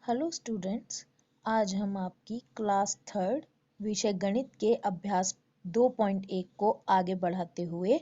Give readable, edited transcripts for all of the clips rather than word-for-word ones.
Hello students, आज हम आपकी क्लास थर्ड विषय गणित के अभ्यास 2.1 को आगे बढ़ाते हुए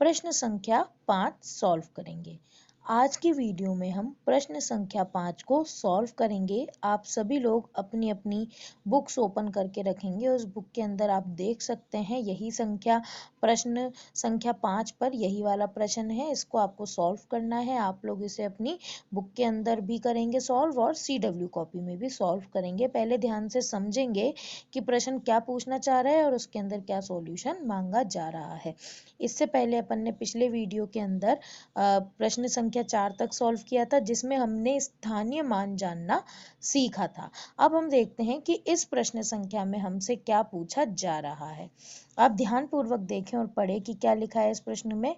प्रश्न संख्या 5 सॉल्व करेंगे। आज की वीडियो में हम प्रश्न संख्या 5 को सॉल्व करेंगे। आप सभी लोग अपनी अपनी बुक्स ओपन करके रखेंगे। उस बुक के अंदर आप देख सकते हैं यही संख्या प्रश्न संख्या 5 पर यही वाला प्रश्न है। इसको आपको सॉल्व करना है। आप लोग इसे अपनी बुक के अंदर भी करेंगे सॉल्व और CW कॉपी में भी सॉल्व करेंगे। पहले ध्यान से समझेंगे कि प्रश्न क्या पूछना चाह रहा है और उसके अंदर क्या सॉल्यूशन मांगा जा रहा है। इससे पहले अपन ने पिछले वीडियो के अंदर प्रश्न संख्या 4 तक सॉल्व किया था, जिसमें हमने स्थानीय मान जानना सीखा था। अब हम देखते हैं कि इस प्रश्न संख्या में हमसे क्या पूछा जा रहा है। आप ध्यान पूर्वक देखें और पढ़ें कि क्या लिखा है इस प्रश्न में।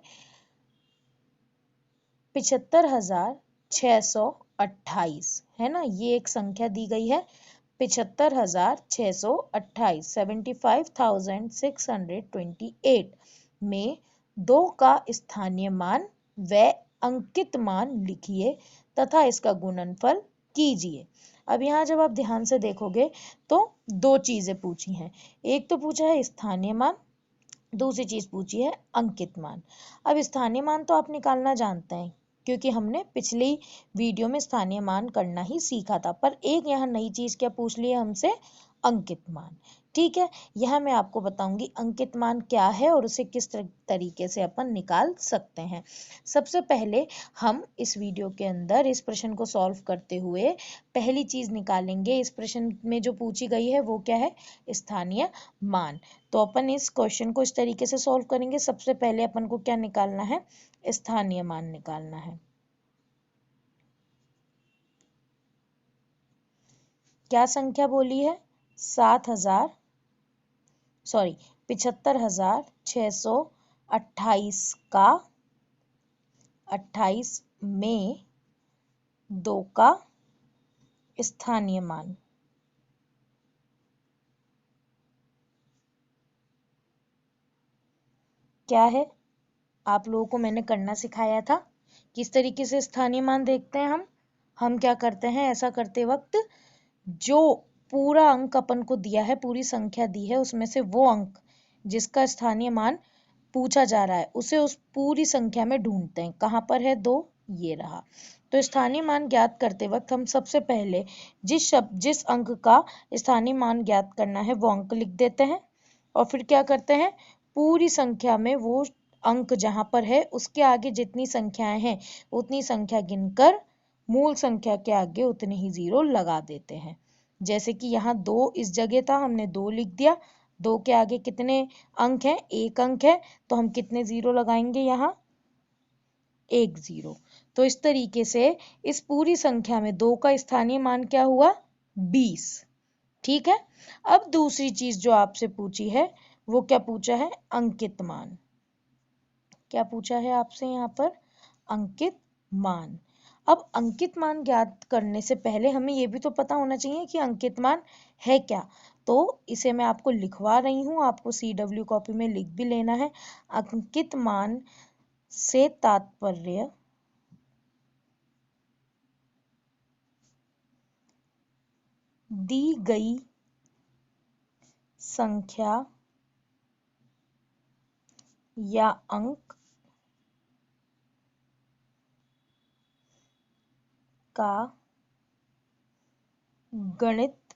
75,628 है ना, ये एक संख्या दी गई है। 75,628 75,628 में 2 का स्थानीय मान व अंकित मान लिखिए तथा इसका गुणनफल कीजिए। अब यहाँ जब आप ध्यान से देखोगे तो दो चीजें पूछी हैं। एक तो पूछा है स्थानीय मान, दूसरी चीज पूछी है अंकित मान। अब स्थानीय मान तो आप निकालना जानते हैं क्योंकि हमने पिछली वीडियो में स्थानीय मान करना ही सीखा था, पर एक यहाँ नई चीज क्या पूछ ली है हमसे, अंकित मान। ठीक है, यह मैं आपको बताऊंगी अंकित मान क्या है और उसे किस तरीके से अपन निकाल सकते हैं। सबसे पहले हम इस वीडियो के अंदर इस प्रश्न को सॉल्व करते हुए पहली चीज निकालेंगे। इस प्रश्न में जो पूछी गई है वो क्या है, स्थानीय मान। तो अपन इस क्वेश्चन को इस तरीके से सॉल्व करेंगे। सबसे पहले अपन को क्या निकालना है, स्थानीय मान निकालना है। क्या संख्या बोली है, 75,628 का 28 में 2 का स्थानीय मान। क्या है, आप लोगों को मैंने करना सिखाया था किस तरीके से स्थानीय मान देखते हैं। हम क्या करते हैं, ऐसा करते वक्त जो पूरा अंक अपन को दिया है, पूरी संख्या दी है, उसमें से वो अंक जिसका स्थानीय मान पूछा जा रहा है उसे उस पूरी संख्या में ढूंढते हैं। कहाँ पर है, 2, ये रहा। तो स्थानीय मान ज्ञात करते वक्त हम सबसे पहले जिस अंक का स्थानीय मान ज्ञात करना है वो अंक लिख देते हैं और फिर क्या करते हैं, पूरी संख्या में वो अंक जहां पर है उसके आगे जितनी संख्याएं हैं उतनी संख्या गिनकर मूल संख्या के आगे उतने ही 0 लगा देते हैं। जैसे कि यहाँ 2 इस जगह था, हमने 2 लिख दिया। 2 के आगे कितने अंक हैं, 1 अंक है, तो हम कितने 0 लगाएंगे, यहाँ 1 0। तो इस तरीके से इस पूरी संख्या में 2 का स्थानीय मान क्या हुआ, 20। ठीक है, अब दूसरी चीज जो आपसे पूछी है वो क्या पूछा है, अंकित मान। क्या पूछा है आपसे यहाँ पर, अंकित मान। अब अंकित मान ज्ञात करने से पहले हमें ये भी तो पता होना चाहिए कि अंकित मान है क्या। तो इसे मैं आपको लिखवा रही हूँ, आपको CW कॉपी में लिख भी लेना है। अंकित मान से तात्पर्य दी गई संख्या या अंक का गणित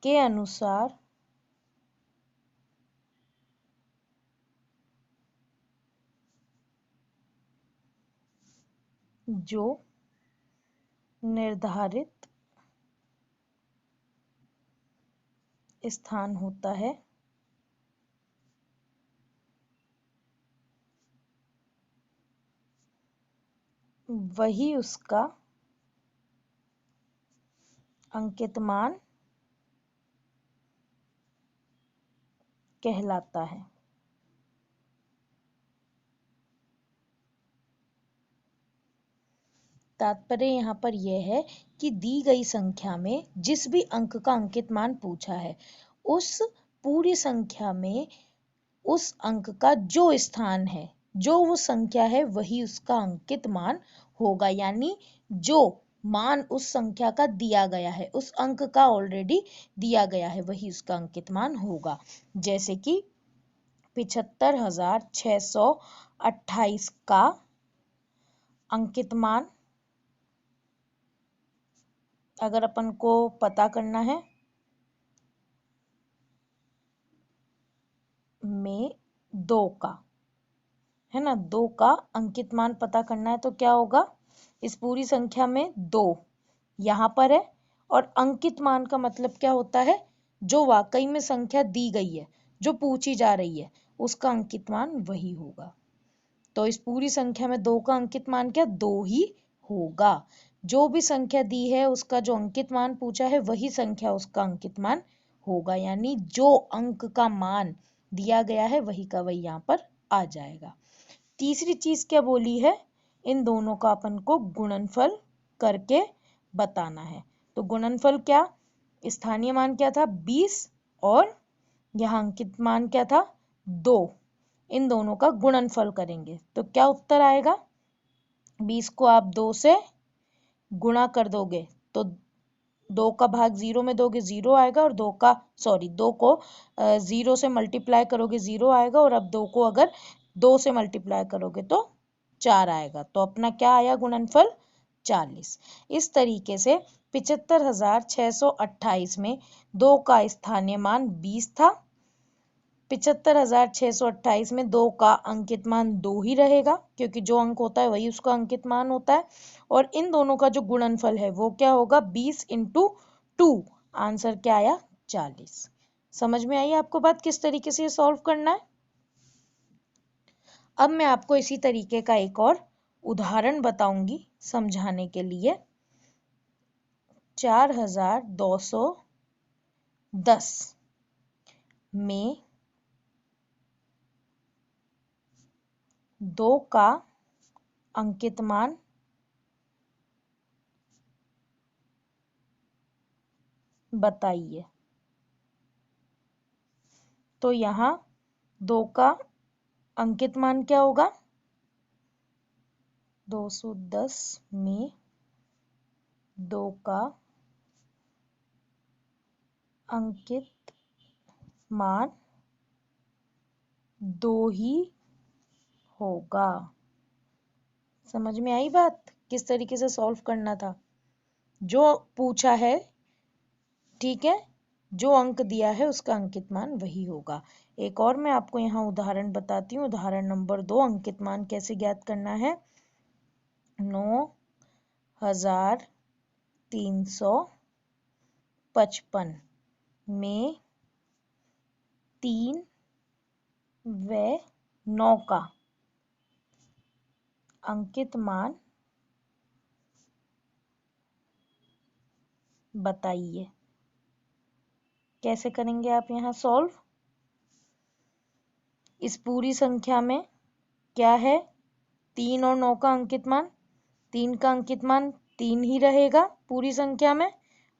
के अनुसार जो निर्धारित स्थान होता है वही उसका अंकित मान कहलाता है। तात्पर्य यहाँ पर यह है कि दी गई संख्या में जिस भी अंक का अंकित मान पूछा है उस पूरी संख्या में उस अंक का जो स्थान है, जो वो संख्या है, वही उसका अंकित मान होगा। यानी जो मान उस संख्या का दिया गया है, उस अंक का ऑलरेडी दिया गया है, वही उसका अंकित मान होगा। जैसे कि 75,628 का अंकित मान अगर अपन को पता करना है में 2 का, है ना, 2 का अंकित मान पता करना है तो क्या होगा, इस पूरी संख्या में 2 यहाँ पर है, और अंकित मान का मतलब क्या होता है, जो वाकई में संख्या दी गई है, जो पूछी जा रही है, उसका अंकित मान वही होगा। तो इस पूरी संख्या में 2 का अंकित मान क्या, 2 ही होगा। जो भी संख्या दी है उसका जो अंकित मान पूछा है वही संख्या उसका अंकित मान होगा, यानी जो अंक का मान दिया गया है वही का वही यहाँ पर आ जाएगा। तीसरी चीज क्या बोली है, इन दोनों का अपन को गुणनफल करके बताना है। तो गुणनफल क्या, स्थानीय मान क्या था 20 और यहाँ अंकित मान क्या था 2, इन दोनों का गुणनफल करेंगे तो क्या उत्तर आएगा, 20 को आप 2 से गुणा कर दोगे तो 2 का भाग 0 में दोगे 0 आएगा, और 2 को 0 से मल्टीप्लाई करोगे 0 आएगा, और अब 2 को अगर 2 से मल्टीप्लाई करोगे तो 4 आएगा। तो अपना क्या आया गुणनफल 40। इस तरीके से 75,628 में 2 का स्थानीय मान 20 था, 75,628 में 2 का अंकित मान 2 ही रहेगा, क्योंकि जो अंक होता है वही उसका अंकित मान होता है, और इन दोनों का जो गुणनफल है वो क्या होगा 20 इंटू 2, आंसर क्या आया 40। समझ में आई आपको बात, किस तरीके से ये सॉल्व करना है। अब मैं आपको इसी तरीके का एक और उदाहरण बताऊंगी समझाने के लिए। 4,210 में 2 का अंकित मान बताइए। तो यहाँ 2 का अंकित मान क्या होगा, 210 में 2 का अंकित मान 2 ही होगा। समझ में आई बात, किस तरीके से सॉल्व करना था, जो पूछा है, ठीक है, जो अंक दिया है उसका अंकित मान वही होगा। एक और मैं आपको यहाँ उदाहरण बताती हूँ, उदाहरण नंबर 2, अंकित मान कैसे ज्ञात करना है। 9,355 में 3 व 9 का अंकित मान बताइए। कैसे करेंगे आप यहाँ सॉल्व, इस पूरी संख्या में क्या है 3 और 9 का अंकित मान, 3 का अंकित मान 3 ही रहेगा पूरी संख्या में,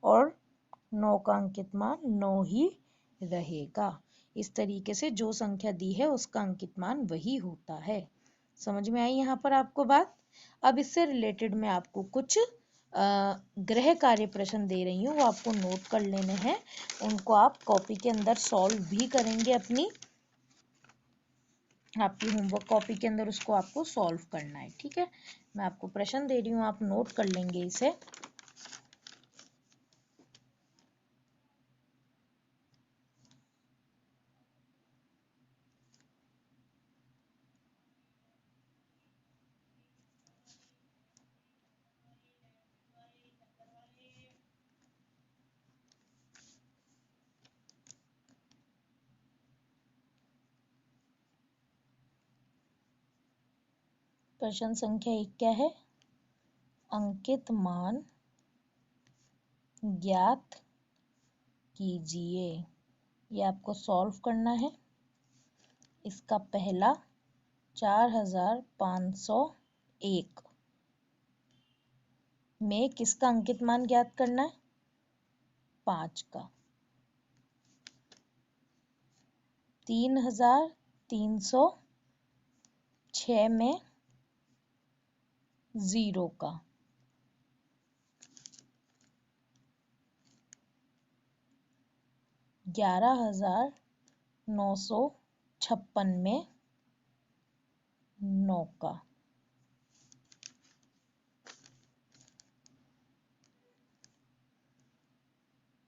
और 9 का अंकित मान 9 ही रहेगा। इस तरीके से जो संख्या दी है उसका अंकित मान वही होता है। समझ में आई यहाँ पर आपको बात। अब इससे रिलेटेड मैं आपको कुछ गृह कार्य प्रश्न दे रही हूँ, वो आपको नोट कर लेने हैं, उनको आप कॉपी के अंदर सॉल्व भी करेंगे, अपनी आपकी होमवर्क कॉपी के अंदर उसको आपको सॉल्व करना है। ठीक है, मैं आपको प्रश्न दे रही हूँ, आप नोट कर लेंगे इसे। प्रश्न संख्या 1 क्या है, अंकित मान ज्ञात कीजिए। ये आपको सॉल्व करना है। इसका पहला 4,501 में किसका अंकित मान ज्ञात करना है, 5 का। 3,306 में 0 का। 11,956 में 9 का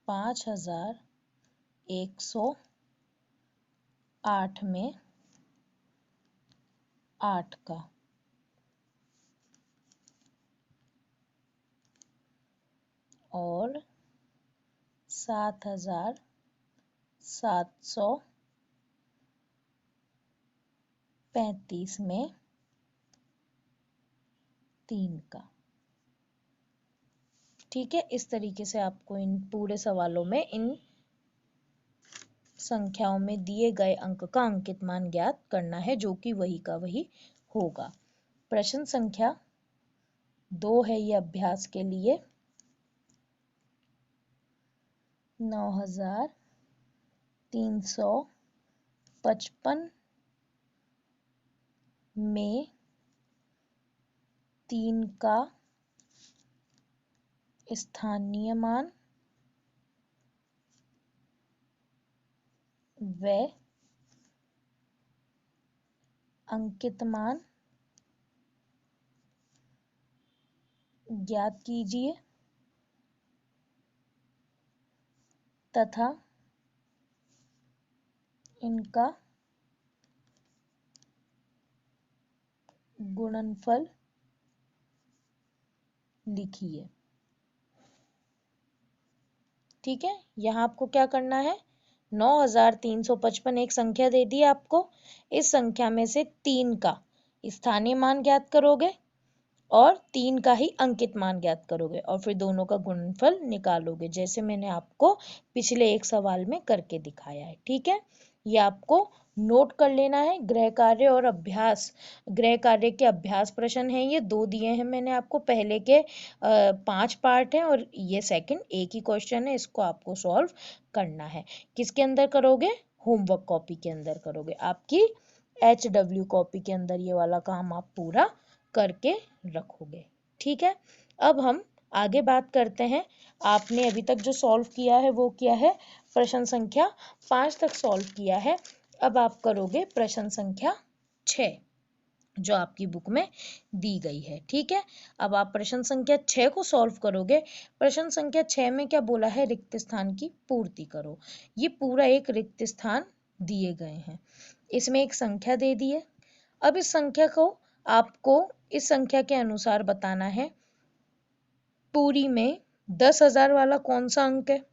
5,108 में 8 का और 7,735 में 3 का। ठीक है, इस तरीके से आपको इन पूरे सवालों में इन संख्याओं में दिए गए अंक का अंकित मान ज्ञात करना है, जो कि वही का वही होगा। प्रश्न संख्या 2 है ये अभ्यास के लिए। 9,355 में 3 का स्थानीय मान व अंकित मान ज्ञात कीजिए तथा इनका गुणनफल लिखिए। ठीक है, यहाँ आपको क्या करना है, 9,355 एक संख्या दे दी आपको। इस संख्या में से 3 का स्थानीय मान ज्ञात करोगे और 3 का ही अंकित मान ज्ञात करोगे और फिर दोनों का गुणनफल निकालोगे, जैसे मैंने आपको पिछले एक सवाल में करके दिखाया है। ठीक है, ये आपको नोट कर लेना है। गृह कार्य और अभ्यास, गृह कार्य के अभ्यास प्रश्न हैं, ये 2 दिए हैं मैंने आपको। पहले के 5 पार्ट हैं और ये सेकंड एक ही क्वेश्चन है, इसको आपको सॉल्व करना है। किसके अंदर करोगे, होमवर्क कॉपी के अंदर करोगे, आपकी HW कॉपी के अंदर ये वाला काम आप पूरा करके रखोगे। ठीक है, अब हम आगे बात करते हैं। आपने अभी तक जो सॉल्व किया है वो क्या है, प्रश्न संख्या 5 तक सॉल्व किया है। अब आप करोगे प्रश्न संख्या 6 जो आपकी बुक में दी गई है। ठीक है, अब आप प्रश्न संख्या 6 को सॉल्व करोगे। प्रश्न संख्या 6 में क्या बोला है, रिक्त स्थान की पूर्ति करो। ये पूरा एक रिक्त स्थान दिए गए हैं, इसमें एक संख्या दे दी है। अब इस संख्या को आपको इस संख्या के अनुसार बताना है, पूरी में 10,000 वाला कौन सा अंक है।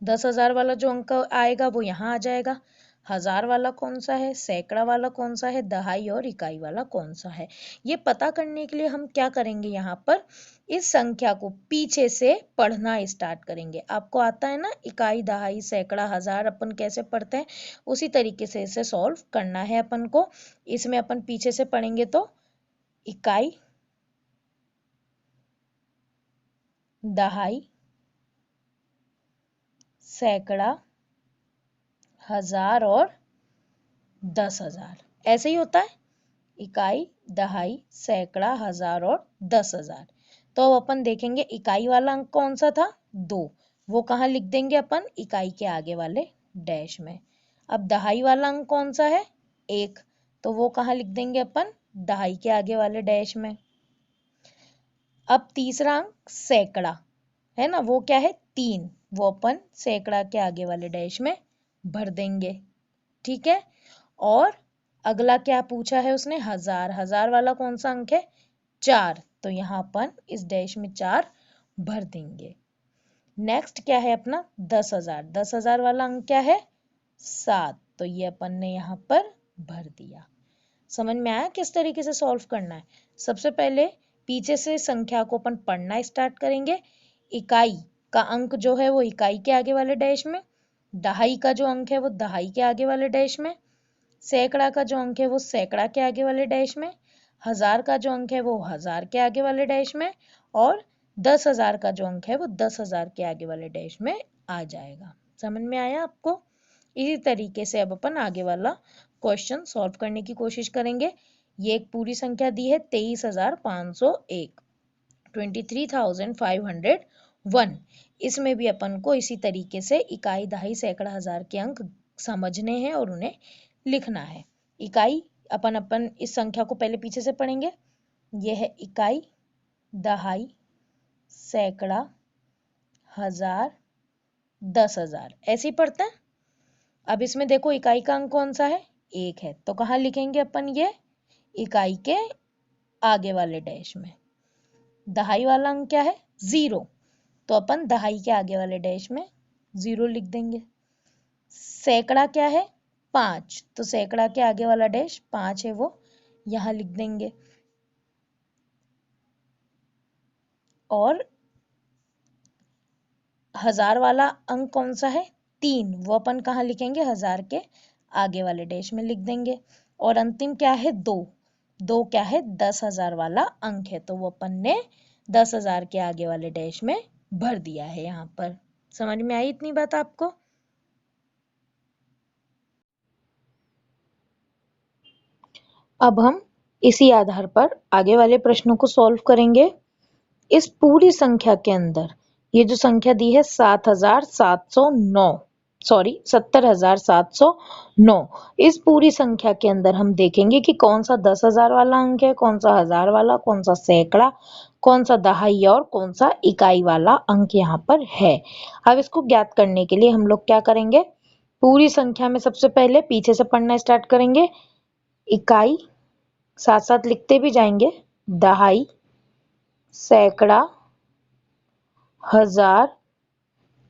10,000 वाला जो अंक आएगा वो यहाँ आ जाएगा। 1000 वाला कौन सा है, सैकड़ा वाला कौन सा है, दहाई और इकाई वाला कौन सा है। ये पता करने के लिए हम क्या करेंगे, यहाँ पर इस संख्या को पीछे से पढ़ना स्टार्ट करेंगे। आपको आता है ना इकाई, दहाई, सैकड़ा, 1000 अपन कैसे पढ़ते हैं, उसी तरीके से इसे सॉल्व करना है अपन को। इसमें अपन पीछे से पढ़ेंगे तो इकाई, दहाई, सैकड़ा, 1000 और 10,000 ऐसे ही होता है। इकाई, दहाई, सैकड़ा, 1000 और 10,000। तो अब अपन देखेंगे इकाई वाला अंक कौन सा था, 2, वो कहाँ लिख देंगे अपन, इकाई के आगे वाले डैश में। अब दहाई वाला अंक कौन सा है, 1, तो वो कहाँ लिख देंगे अपन, दहाई के आगे वाले डैश में। अब तीसरा अंक सैकड़ा है ना, वो क्या है, 3, वो अपन सैकड़ा के आगे वाले डैश में भर देंगे। ठीक है, और अगला क्या पूछा है उसने, 1000, 1000 वाला कौन सा अंक है, 4, तो यहाँ अपन इस डैश में 4 भर देंगे। नेक्स्ट क्या है अपना 10,000, 10,000 वाला अंक क्या है, 7, तो ये अपन ने यहाँ पर भर दिया। समझ में आया किस तरीके से सॉल्व करना है। सबसे पहले पीछे से संख्या को अपन पढ़ना स्टार्ट करेंगे। इकाई का अंक जो है वो इकाई के आगे वाले डैश में, दहाई का जो अंक है वो दहाई के आगे वाले डैश में, सैकड़ा का जो अंक है वो सैकड़ा के आगे वाले डैश में, 1000 का जो अंक है वो 1000 के आगे वाले डैश में, और 10,000 का जो अंक है वो 10,000 के आगे वाले डैश में आ जाएगा। समझ में आया आपको। इसी तरीके से अब अपन आगे वाला क्वेश्चन सॉल्व करने की कोशिश करेंगे। ये एक पूरी संख्या दी है 23,501, 23,501 1। इसमें भी अपन को इसी तरीके से इकाई, दहाई, सैकड़ा, हजार के अंक समझने हैं और उन्हें लिखना है। इकाई अपन इस संख्या को पहले पीछे से पढ़ेंगे। यह है इकाई, दहाई, सैकड़ा, हजार, 10,000, ऐसे ही पढ़ते हैं। अब इसमें देखो इकाई का अंक कौन सा है, 1 है, तो कहाँ लिखेंगे अपन ये, इकाई के आगे वाले डैश में। दहाई वाला अंक क्या है, 0, तो अपन दहाई के आगे वाले डैश में 0 लिख देंगे। सैकड़ा क्या है, 5, तो सैकड़ा के आगे वाला डैश 5 है, वो यहां लिख देंगे। और हजार वाला अंक कौन सा है, 3, वो अपन कहाँ लिखेंगे, हजार के आगे वाले डैश में लिख देंगे। और अंतिम क्या है, 2, 2 क्या है, 10,000 वाला अंक है, तो वो अपन ने 10,000 के आगे वाले डैश में भर दिया है। यहाँ पर समझ में आई इतनी बात आपको? अब हम इसी आधार पर आगे वाले प्रश्नों को सॉल्व करेंगे। इस पूरी संख्या के अंदर ये जो संख्या दी है 7,709, सॉरी 70,709, इस पूरी संख्या के अंदर हम देखेंगे कि कौन सा 10,000 वाला अंक है, कौन सा हजार वाला, कौन सा सैकड़ा, कौन सा दहाई और कौन सा इकाई वाला अंक यहाँ पर है। अब इसको ज्ञात करने के लिए हम लोग क्या करेंगे, पूरी संख्या में सबसे पहले पीछे से पढ़ना स्टार्ट करेंगे। इकाई साथ साथ लिखते भी जाएंगे, दहाई, सैकड़ा, हजार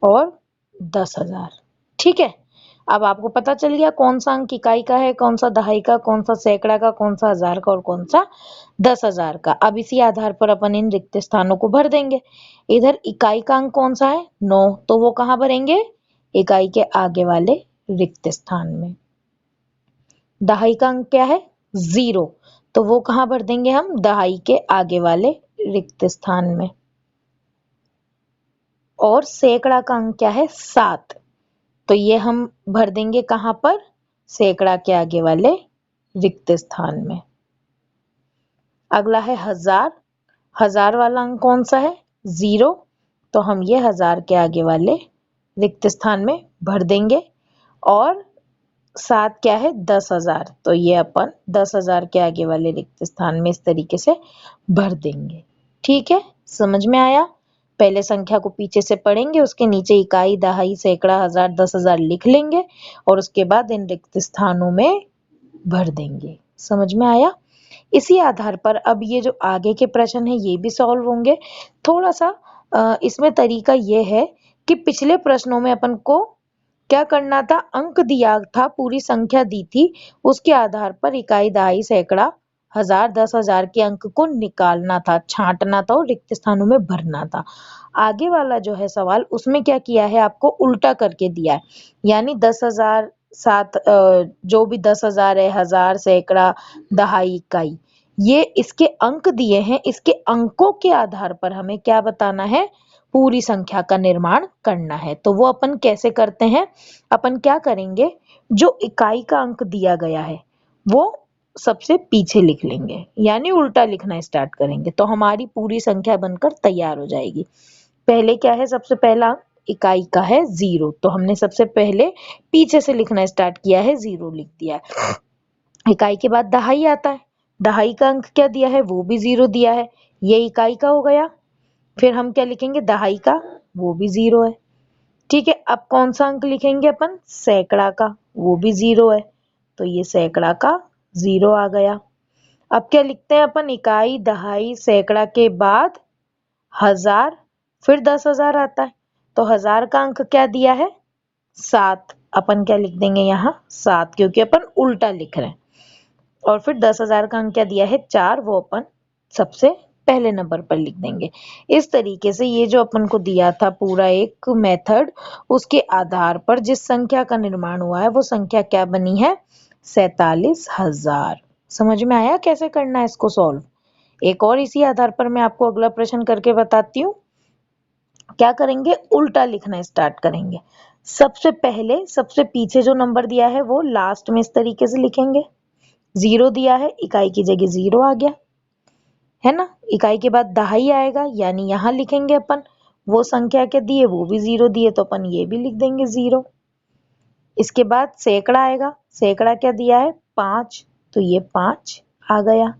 और 10,000। ठीक है, अब आपको पता चल गया कौन सा अंक इकाई का है, कौन सा दहाई का, कौन सा सैकड़ा का, कौन सा हजार का और कौन सा 10,000 का। अब इसी आधार पर अपन इन रिक्त स्थानों को भर देंगे। इधर इकाई का अंक कौन सा है, 9, तो वो कहाँ भरेंगे, इकाई के आगे वाले रिक्त स्थान में। दहाई का अंक क्या है, 0, तो वो कहाँ भर देंगे हम, दहाई के आगे वाले रिक्त स्थान में। और सैकड़ा का अंक क्या है, 7, तो ये हम भर देंगे कहाँ पर, सैकड़ा के आगे वाले रिक्त स्थान में। अगला है हजार, हजार वाला अंक कौन सा है, 0, तो हम ये हजार के आगे वाले रिक्त स्थान में भर देंगे। और 7 क्या है, 10,000, तो ये अपन 10,000 के आगे वाले रिक्त स्थान में इस तरीके से भर देंगे। ठीक है, समझ में आया? पहले संख्या को पीछे से पढ़ेंगे, उसके नीचे इकाई, दहाई, सैकड़ा, हजार, 10,000 लिख लेंगे और उसके बाद इन रिक्त स्थानों में भर देंगे। समझ में आया? इसी आधार पर अब ये जो आगे के प्रश्न है ये भी सॉल्व होंगे। थोड़ा सा इसमें तरीका ये है कि पिछले प्रश्नों में अपन को क्या करना था, अंक दिया था, पूरी संख्या दी थी, उसके आधार पर इकाई, दहाई, सैकड़ा, हजार, 10,000 के अंक को निकालना था, छांटना था और रिक्त स्थानों में भरना था। आगे वाला जो है सवाल, उसमें क्या किया है, आपको उल्टा करके दिया है। यानी 10,000 जो भी 10,000 है, हजार, सैकड़ा, दहाई, इकाई, ये इसके अंक दिए हैं, इसके अंकों के आधार पर हमें क्या बताना है, पूरी संख्या का निर्माण करना है। तो वो अपन कैसे करते हैं, अपन क्या करेंगे, जो इकाई का अंक दिया गया है वो सबसे पीछे लिख लेंगे, यानी उल्टा लिखना स्टार्ट करेंगे, तो हमारी पूरी संख्या बनकर तैयार हो जाएगी। पहले क्या है, सबसे पहला अंक इकाई का है 0, तो हमने सबसे पहले पीछे से लिखना स्टार्ट किया है, 0 लिख दिया है। इकाई के बाद दहाई आता है, दहाई का अंक क्या दिया है, वो भी 0 दिया है, ये इकाई का हो गया। फिर हम क्या लिखेंगे, दहाई का, वो भी 0 है। ठीक है, अब कौन सा अंक लिखेंगे अपन, सैकड़ा का, वो भी 0 है, तो ये सैकड़ा का 0 आ गया। अब क्या लिखते हैं अपन, इकाई, दहाई, सैकड़ा के बाद हजार, फिर 10,000 आता है, तो हजार का अंक क्या दिया है, 7, अपन क्या लिख देंगे यहाँ 7, क्योंकि अपन उल्टा लिख रहे हैं। और फिर 10,000 का अंक क्या दिया है, 4, वो अपन सबसे पहले नंबर पर लिख देंगे। इस तरीके से ये जो अपन को दिया था पूरा एक मेथड, उसके आधार पर जिस संख्या का निर्माण हुआ है वो संख्या क्या बनी है, 47,000। समझ में आया कैसे करना है इसको सॉल्व? एक और इसी आधार पर मैं आपको अगला प्रश्न करके बताती हूँ। क्या करेंगे, उल्टा लिखना स्टार्ट करेंगे। सबसे पहले सबसे पीछे जो नंबर दिया है वो लास्ट में इस तरीके से लिखेंगे। 0 दिया है, इकाई की जगह 0 आ गया है ना। इकाई के बाद दहाई आएगा, यानी यहाँ लिखेंगे अपन वो संख्या के दिए वो भी 0 दिए तो अपन ये भी लिख देंगे 0। इसके बाद सैकड़ा आएगा, सैकड़ा क्या दिया है 5, तो ये 5 आ गया।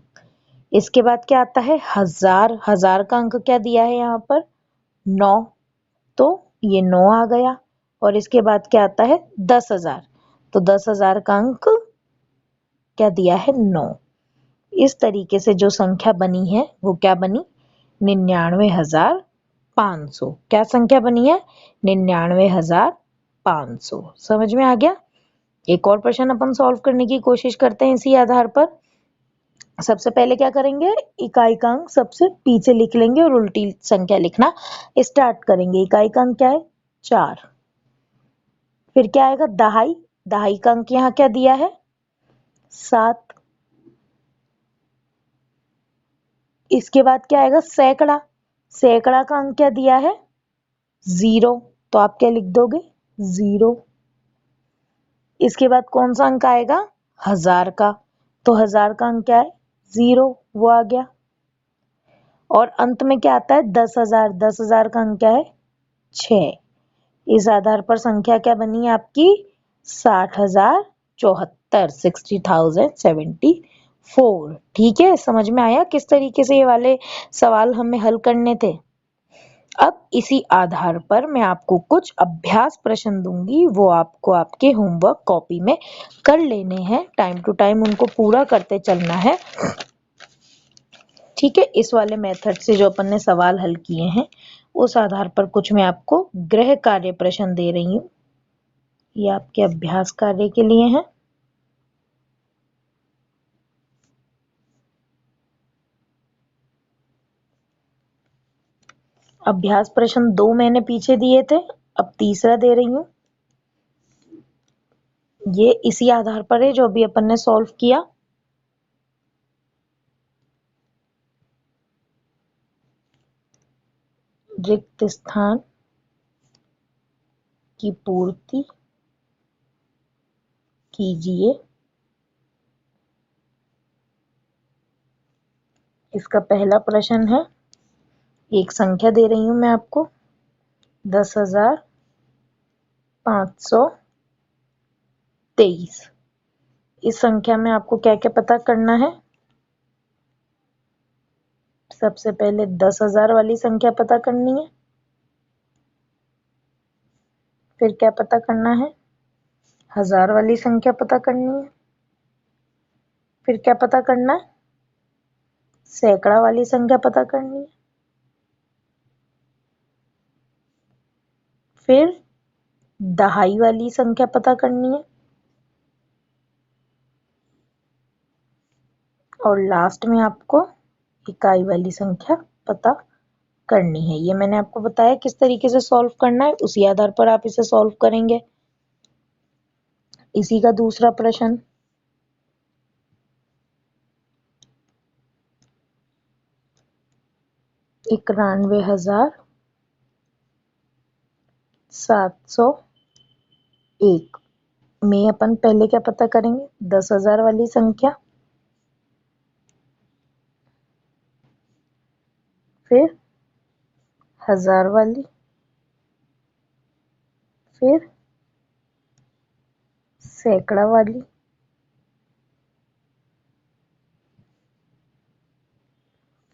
इसके बाद क्या आता है हजार, हजार का अंक क्या दिया है यहाँ पर 9, तो ये 9 आ गया। और इसके बाद क्या आता है 10,000, तो 10,000 का अंक क्या दिया है 9। इस तरीके से जो संख्या बनी है वो क्या बनी 99,500। क्या संख्या बनी है 99,500। समझ में आ गया। एक और प्रश्न अपन सॉल्व करने की कोशिश करते हैं इसी आधार पर। सबसे पहले क्या करेंगे इकाई का अंक सबसे पीछे लिख लेंगे और उल्टी संख्या लिखना स्टार्ट करेंगे। इकाई का अंक क्या है 4। फिर क्या आएगा दहाई, दहाई का अंक यहाँ क्या दिया है 7। इसके बाद क्या आएगा सैकड़ा, सैकड़ा का अंक क्या दिया है 0, तो आप क्या लिख दोगे 0। इसके बाद कौन सा अंक आएगा हजार का, तो हजार का अंक क्या है 0, वो आ गया। और अंत में क्या आता है 10,000, 10,000 का अंक क्या है 6। इस आधार पर संख्या क्या बनी आपकी 60,074, 60,074। ठीक है, समझ में आया किस तरीके से ये वाले सवाल हमें हल करने थे। अब इसी आधार पर मैं आपको कुछ अभ्यास प्रश्न दूंगी, वो आपको आपके होमवर्क कॉपी में कर लेने हैं। टाइम टू टाइम उनको पूरा करते चलना है। ठीक है, इस वाले मेथड से जो अपन ने सवाल हल किए हैं उस आधार पर कुछ मैं आपको गृह कार्य प्रश्न दे रही हूँ। ये आपके अभ्यास कार्य के लिए हैं। अभ्यास प्रश्न 2 मैंने पीछे दिए थे, अब तीसरा दे रही हूँ। ये इसी आधार पर है जो अभी अपन ने सॉल्व किया। रिक्त स्थान की पूर्ति कीजिए। इसका पहला प्रश्न है, एक संख्या दे रही हूं मैं आपको 10,523। इस संख्या में आपको क्या क्या पता करना है। सबसे पहले 10,000 वाली संख्या पता करनी है। फिर क्या पता करना है हजार वाली संख्या पता करनी है। फिर क्या पता करना है सैकड़ा वाली संख्या पता करनी है। फिर दहाई वाली संख्या पता करनी है। और लास्ट में आपको इकाई वाली संख्या पता करनी है। ये मैंने आपको बताया किस तरीके से सॉल्व करना है, उसी आधार पर आप इसे सॉल्व करेंगे। इसी का दूसरा प्रश्न, 91,701 में अपन पहले क्या पता करेंगे 10,000 वाली संख्या, फिर हजार वाली, फिर सैकड़ा वाली,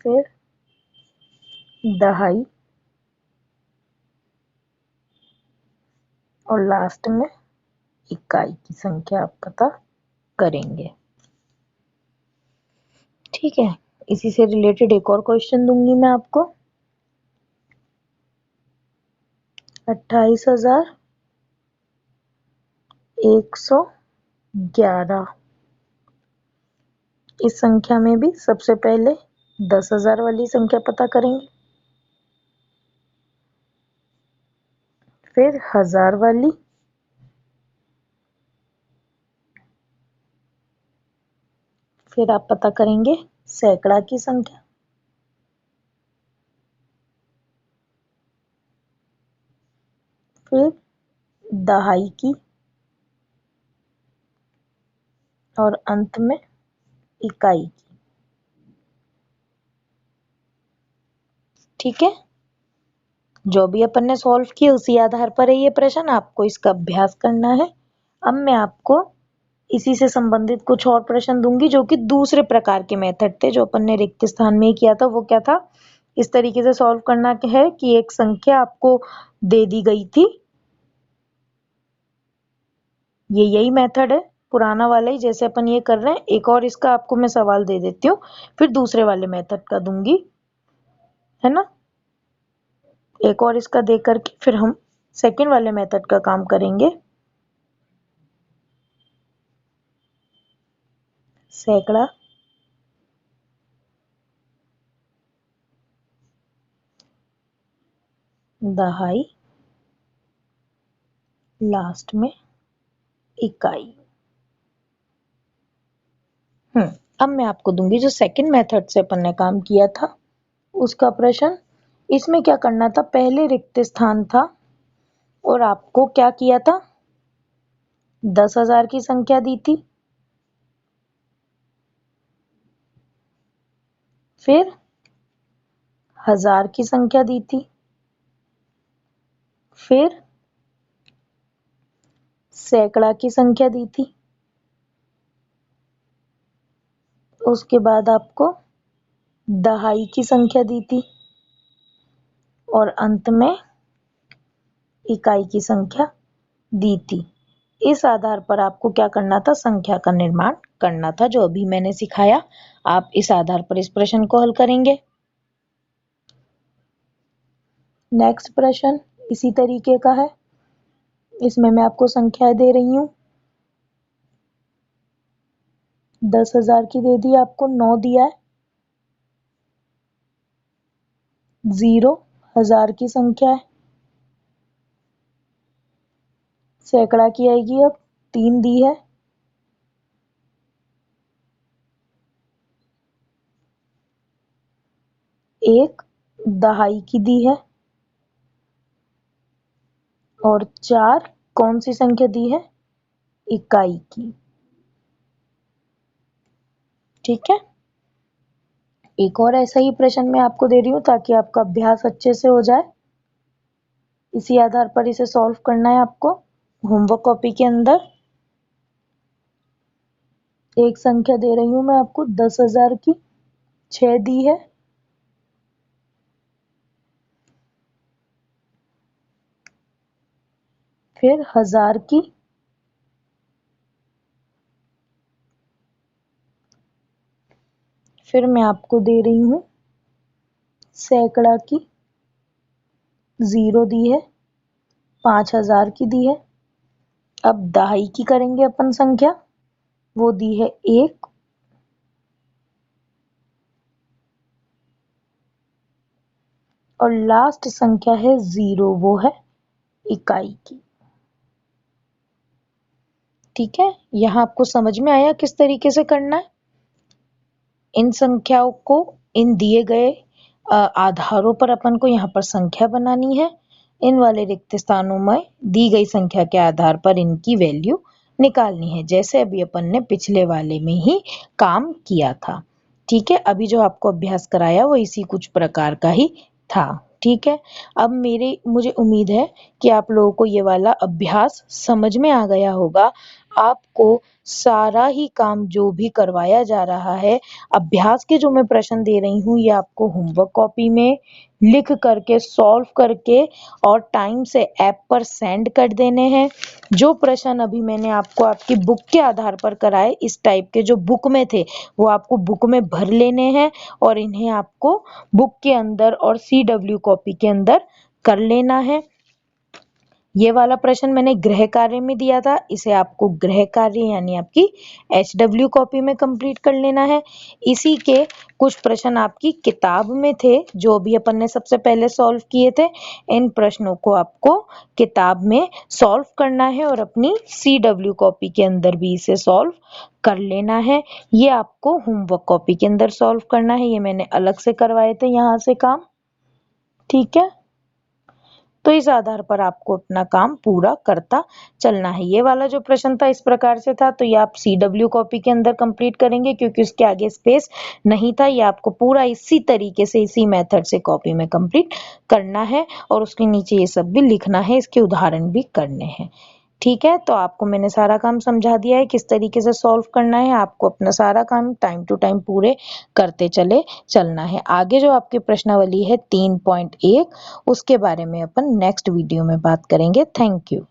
फिर दहाई और लास्ट में इकाई की संख्या आप पता करेंगे। ठीक है, इसी से रिलेटेड एक और क्वेश्चन दूंगी मैं आपको। 28,111। इस संख्या में भी सबसे पहले 10,000 वाली संख्या पता करेंगे, फिर हजार वाली, फिर आप पता करेंगे सैकड़ा की संख्या, फिर दहाई की और अंत में इकाई की। ठीक है, जो भी अपन ने सॉल्व किया उसी आधार पर है ये प्रश्न, आपको इसका अभ्यास करना है। अब मैं आपको इसी से संबंधित कुछ और प्रश्न दूंगी जो कि दूसरे प्रकार के मेथड थे जो अपन ने रिक्त स्थान में ही किया था। वो क्या था, इस तरीके से सॉल्व करना है कि एक संख्या आपको दे दी गई थी, ये यही मेथड है पुराना वाला ही जैसे अपन ये कर रहे हैं। एक और इसका आपको मैं सवाल दे देती हूँ, फिर दूसरे वाले मेथड का दूंगी, है ना। एक और इसका दे करके फिर हम सेकंड वाले मेथड का काम करेंगे। सैकड़ा, दहाई, लास्ट में इकाई। अब मैं आपको दूंगी जो सेकंड मेथड से अपन ने काम किया था उसका प्रश्न। इसमें क्या करना था, पहले रिक्त स्थान था और आपको क्या किया था, 10,000 की संख्या दी थी, फिर 1000 की संख्या दी थी, फिर सैकड़ा की संख्या दी थी, उसके बाद आपको दहाई की संख्या दी थी और अंत में इकाई की संख्या दी थी। इस आधार पर आपको क्या करना था, संख्या का निर्माण करना था जो अभी मैंने सिखाया। आप इस आधार पर इस प्रश्न को हल करेंगे। नेक्स्ट प्रश्न इसी तरीके का है, इसमें मैं आपको संख्याएं दे रही हूं। 10,000 की दे दी आपको, 9 दिया है, 0 1000 की संख्या है, सैकड़ा की आएगी अब, 3 दी है, एक दहाई की दी है और 4 कौन सी संख्या दी है, इकाई की। ठीक है, एक और ऐसा ही प्रश्न मैं आपको दे रही हूँ ताकि आपका अभ्यास अच्छे से हो जाए। इसी आधार पर इसे सॉल्व करना है आपको। होमवर्क कॉपी के अंदर एक संख्या दे रही हूँ मैं आपको 10,000 की, 6 दी है, फिर 1000 की, फिर मैं आपको दे रही हूँ सैकड़ा की, 0 दी है, 5,000 की दी है। अब दहाई की करेंगे अपन संख्या, वो दी है 1 और लास्ट संख्या है 0, वो है इकाई की। ठीक है, यहाँ आपको समझ में आया किस तरीके से करना है। इन संख्याओं को इन दिए गए आधारों पर अपन को यहाँ पर संख्या बनानी है। इन वाले रिक्त स्थानों में दी गई संख्या के आधार पर इनकी वैल्यू निकालनी है, जैसे अभी अपन ने पिछले वाले में ही काम किया था। ठीक है, अभी जो आपको अभ्यास कराया वो इसी कुछ प्रकार का ही था। ठीक है, अब मुझे उम्मीद है कि आप लोगों को ये वाला अभ्यास समझ में आ गया होगा। आपको सारा ही काम जो भी करवाया जा रहा है, अभ्यास के जो मैं प्रश्न दे रही हूँ, ये आपको होमवर्क कॉपी में लिख करके सॉल्व करके और टाइम से ऐप पर सेंड कर देने हैं। जो प्रश्न अभी मैंने आपको आपकी बुक के आधार पर कराए, इस टाइप के जो बुक में थे, वो आपको बुक में भर लेने हैं और इन्हें आपको बुक के अंदर और CW कॉपी के अंदर कर लेना है। ये वाला प्रश्न मैंने गृह कार्य में दिया था, इसे आपको गृह कार्य यानी आपकी HW कॉपी में कंप्लीट कर लेना है। इसी के कुछ प्रश्न आपकी किताब में थे जो भी अपन ने सबसे पहले सॉल्व किए थे। इन प्रश्नों को आपको किताब में सॉल्व करना है और अपनी CW कॉपी के अंदर भी इसे सॉल्व कर लेना है। ये आपको होमवर्क कॉपी के अंदर सॉल्व करना है, ये मैंने अलग से करवाए थे यहाँ से काम। ठीक है, तो इस आधार पर आपको अपना काम पूरा करता चलना है। ये वाला जो प्रश्न था इस प्रकार से था, तो ये आप CW कॉपी के अंदर कंप्लीट करेंगे क्योंकि उसके आगे स्पेस नहीं था। ये आपको पूरा इसी तरीके से, इसी मेथड से कॉपी में कंप्लीट करना है और उसके नीचे ये सब भी लिखना है, इसके उदाहरण भी करने हैं। ठीक है, तो आपको मैंने सारा काम समझा दिया है किस तरीके से सॉल्व करना है। आपको अपना सारा काम टाइम टू टाइम पूरे करते चलना है। आगे जो आपकी प्रश्नावली है 3.1, उसके बारे में अपन नेक्स्ट वीडियो में बात करेंगे। Thank you.